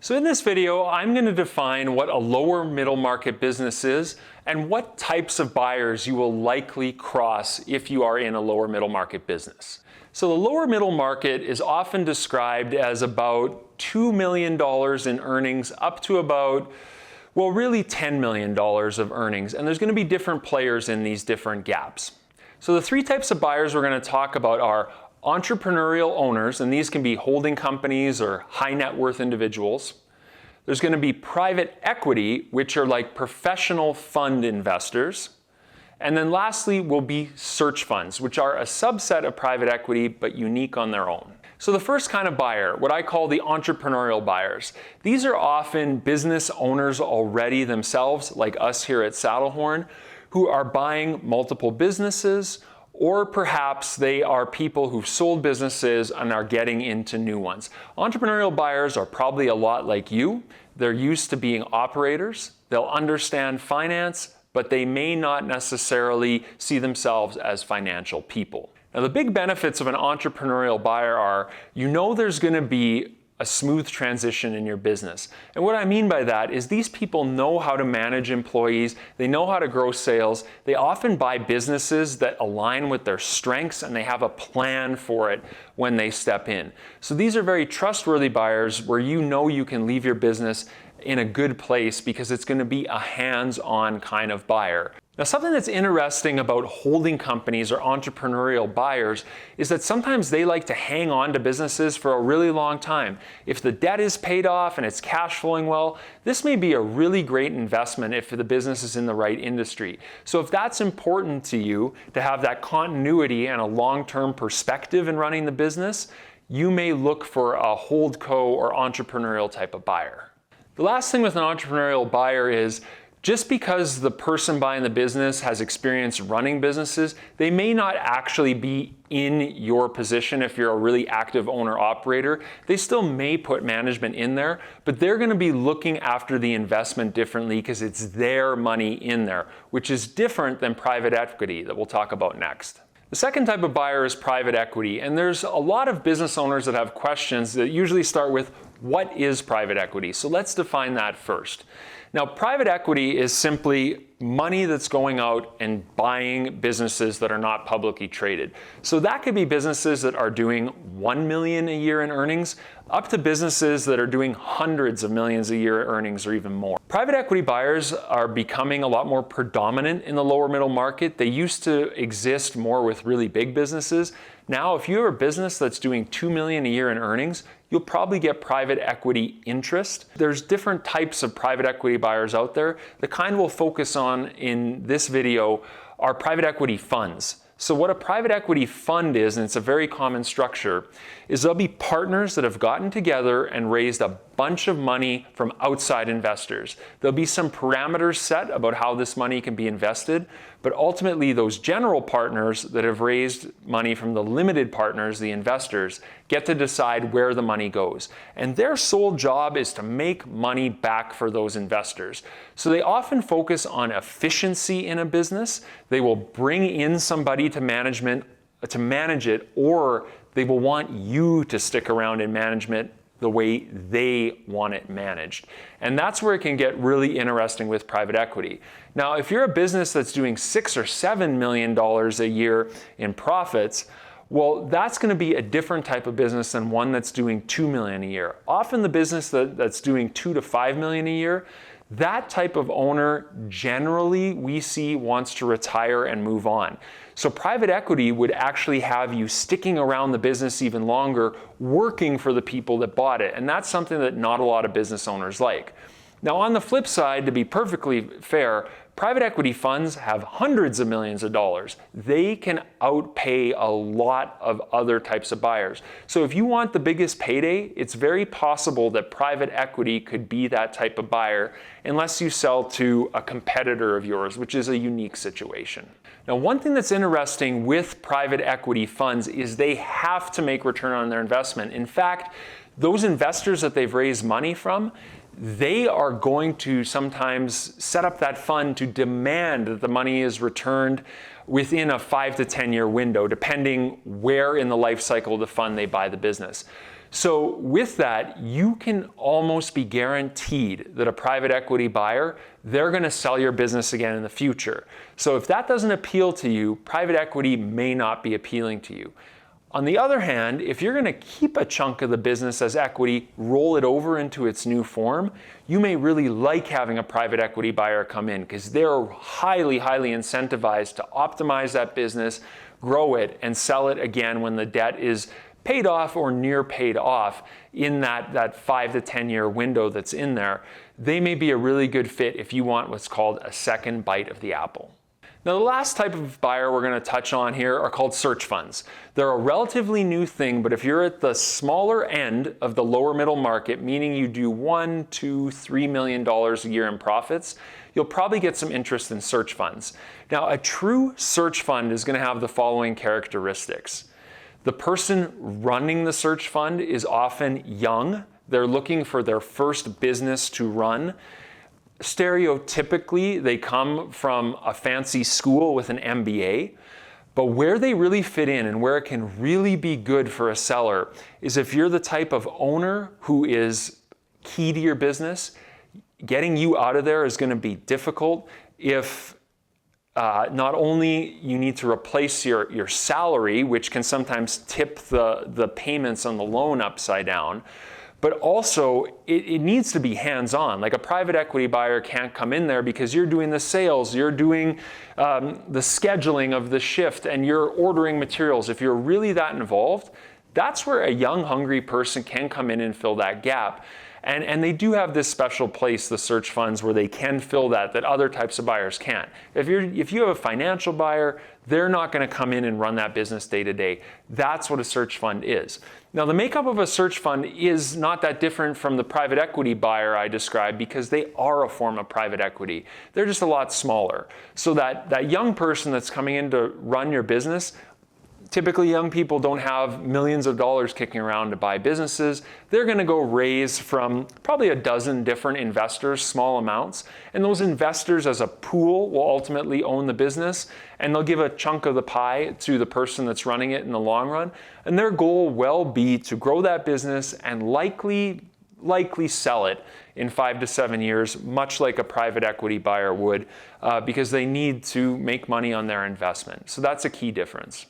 So in this video, I'm going to define what a lower middle market business is and what types of buyers you will likely cross if you are in a lower middle market business. So the lower middle market is often described as about $2 million in earnings up to about, well, really $10 million of earnings. And there's going to be different players in these different gaps. So the three types of buyers we're going to talk about are entrepreneurial owners, and these can be holding companies or high net worth individuals. There's going to be private equity, which are like professional fund investors. And then lastly will be search funds, which are a subset of private equity, but unique on their own. So the first kind of buyer, what I call the entrepreneurial buyers, these are often business owners already themselves, like us here at Saddlehorn, who are buying multiple businesses, or perhaps they are people who've sold businesses and are getting into new ones. Entrepreneurial buyers are probably a lot like you. They're used to being operators. They'll understand finance, but they may not necessarily see themselves as financial people. Now, the big benefits of an entrepreneurial buyer are, you know there's going to be a smooth transition in your business. And what I mean by that is these people know how to manage employees, they know how to grow sales, they often buy businesses that align with their strengths, and they have a plan for it when they step in. So these are very trustworthy buyers where you know you can leave your business in a good place because it's going to be a hands-on kind of buyer. Now, something that's interesting about holding companies or entrepreneurial buyers is that sometimes they like to hang on to businesses for a really long time. If the debt is paid off and it's cash flowing well, this may be a really great investment if the business is in the right industry. So if that's important to you, to have that continuity and a long-term perspective in running the business, you may look for a holdco or entrepreneurial type of buyer. The last thing with an entrepreneurial buyer is, just because the person buying the business has experience running businesses, they may not actually be in your position if you're a really active owner-operator. They still may put management in there, but they're going to be looking after the investment differently because it's their money in there, which is different than private equity that we'll talk about next. The second type of buyer is private equity, and there's a lot of business owners that have questions that usually start with, what is private equity? So let's define that first. Now, private equity is simply money that's going out and buying businesses that are not publicly traded. So that could be businesses that are doing $1 million a year in earnings, up to businesses that are doing hundreds of millions a year in earnings or even more. Private equity buyers are becoming a lot more predominant in the lower middle market. They used to exist more with really big businesses. Now, if you have a business that's doing $2 million a year in earnings, you'll probably get private equity interest. There's different types of private equity buyers out there. The kind we'll focus on in this video are private equity funds. So what a private equity fund is, and it's a very common structure, is there'll be partners that have gotten together and raised a bunch of money from outside investors. There'll be some parameters set about how this money can be invested, but ultimately those general partners that have raised money from the limited partners, the investors, get to decide where the money goes. And their sole job is to make money back for those investors. So they often focus on efficiency in a business. They will bring in somebody to management to manage it, or they will want you to stick around in management the way they want it managed. And that's where it can get really interesting with private equity. Now, if you're a business that's doing $6 or $7 million a year in profits, well, that's going to be a different type of business than one that's doing $2 million a year. Often the business that's doing $2 to $5 million a year, that type of owner generally we see wants to retire and move on. So private equity would actually have you sticking around the business even longer, working for the people that bought it. And that's something that not a lot of business owners like. Now, on the flip side, to be perfectly fair, private equity funds have hundreds of millions of dollars. They can outpay a lot of other types of buyers. So if you want the biggest payday, it's very possible that private equity could be that type of buyer unless you sell to a competitor of yours, which is a unique situation. Now, one thing that's interesting with private equity funds is they have to make return on their investment. In fact, those investors that they've raised money from, they are going to sometimes set up that fund to demand that the money is returned within a 5 to 10 year window, depending where in the life cycle of the fund they buy the business. So with that, you can almost be guaranteed that a private equity buyer, they're going to sell your business again in the future. So if that doesn't appeal to you, private equity may not be appealing to you. On the other hand, if you're going to keep a chunk of the business as equity, roll it over into its new form, you may really like having a private equity buyer come in because they're highly, highly incentivized to optimize that business, grow it, and sell it again when the debt is paid off or near paid off in that 5 to 10 year window that's in there. They may be a really good fit if you want what's called a second bite of the apple. Now, the last type of buyer we're going to touch on here are called search funds. They're a relatively new thing, but if you're at the smaller end of the lower middle market, meaning you do $1, $2, $3 million a year in profits, you'll probably get some interest in search funds. Now, a true search fund is going to have the following characteristics. The person running the search fund is often young. They're looking for their first business to run. Stereotypically, they come from a fancy school with an MBA, but where they really fit in and where it can really be good for a seller is if you're the type of owner who is key to your business, getting you out of there is going to be difficult. If not only you need to replace your salary, which can sometimes tip the payments on the loan upside down, but also it needs to be hands-on. Like a private equity buyer can't come in there because you're doing the sales, you're doing the scheduling of the shift, and you're ordering materials. If you're really that involved, that's where a young, hungry person can come in and fill that gap. And they do have this special place, the search funds, where they can fill that other types of buyers can't. If you have a financial buyer, they're not going to come in and run that business day to day. That's what a search fund is. Now, the makeup of a search fund is not that different from the private equity buyer I described because they are a form of private equity. They're just a lot smaller. So that young person that's coming in to run your business, typically young people don't have millions of dollars kicking around to buy businesses. They're going to go raise from probably a dozen different investors, small amounts. And those investors as a pool will ultimately own the business, and they'll give a chunk of the pie to the person that's running it in the long run. And their goal will be to grow that business and likely sell it in 5 to 7 years, much like a private equity buyer would, because they need to make money on their investment. So that's a key difference.